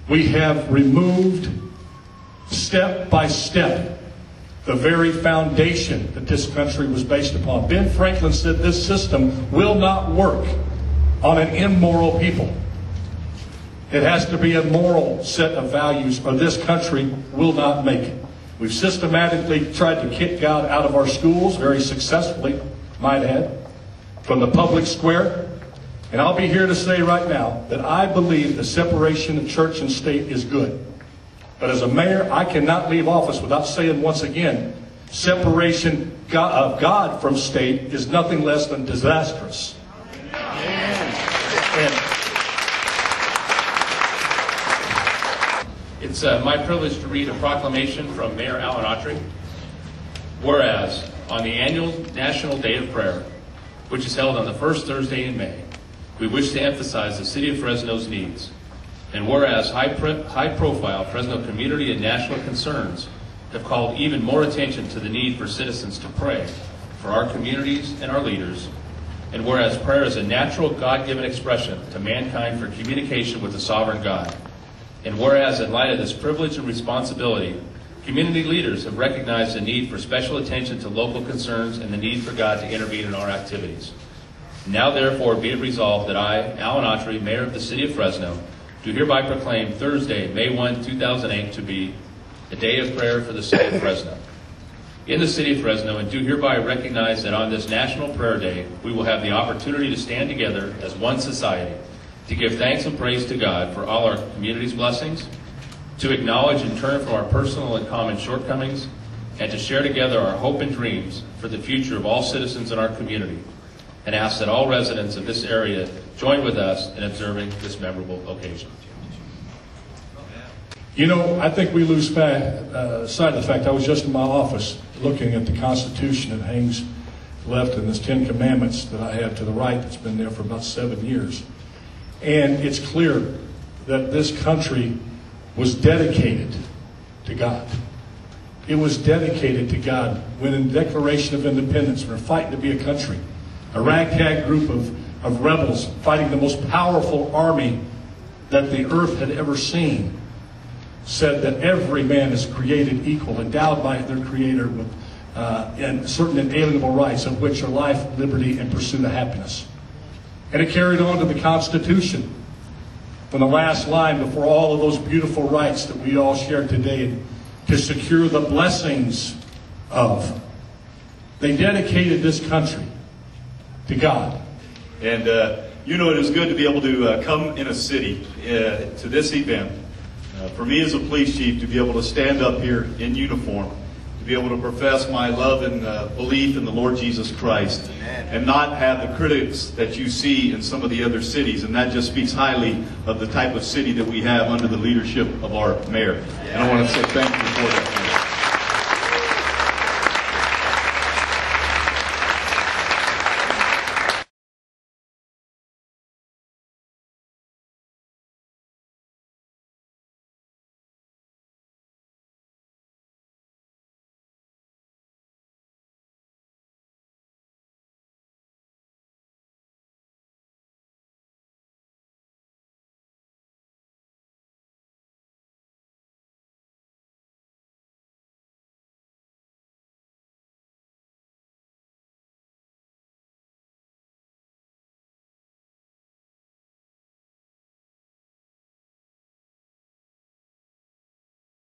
We have removed, step by step, the very foundation that this country was based upon. Ben Franklin said this system will not work on an immoral people. It has to be a moral set of values, or this country will not make it. We've systematically tried to kick God out of our schools, very successfully, might add, from the public square. And I'll be here to say right now that I believe the separation of church and state is good. But as a mayor, I cannot leave office without saying once again, separation of God from state is nothing less than disastrous. It's my privilege to read a proclamation from Mayor Alan Autry. Whereas, on the annual National Day of Prayer, which is held on the first Thursday in May, we wish to emphasize the City of Fresno's needs. And whereas high-profile Fresno community and national concerns have called even more attention to the need for citizens to pray for our communities and our leaders, and whereas prayer is a natural God-given expression to mankind for communication with the sovereign God, and whereas in light of this privilege and responsibility, community leaders have recognized the need for special attention to local concerns and the need for God to intervene in our activities. Now therefore be it resolved that I, Alan Autry, Mayor of the City of Fresno, do hereby proclaim Thursday, May 1, 2008 to be a day of prayer for the City of Fresno. In the City of Fresno, and do hereby recognize that on this National Prayer Day, we will have the opportunity to stand together as one society to give thanks and praise to God for all our community's blessings, to acknowledge and turn from our personal and common shortcomings, and to share together our hope and dreams for the future of all citizens in our community, and ask that all residents of this area join with us in observing this memorable occasion. You know, I think we lose sight of the fact I was just in my office looking at the Constitution that hangs left in this 10 Commandments that I have to the right that's been there for about 7 years. And it's clear that this country was dedicated to God. It was dedicated to God when in the Declaration of Independence, we're fighting to be a country. A ragtag group of rebels fighting the most powerful army that the earth had ever seen said that every man is created equal, endowed by their Creator with and certain inalienable rights, of which are life, liberty, and pursuit of happiness. And it carried on to the Constitution. From the last line before all of those beautiful rights that we all share today, to secure the blessings of. They dedicated this country to God. And you know, it is good to be able to come in a city to this event. For me as a police chief, to be able to stand up here in uniform, to be able to profess my love and belief in the Lord Jesus Christ, and not have the critics that you see in some of the other cities. And that just speaks highly of the type of city that we have under the leadership of our mayor. And I want to say thank you for that.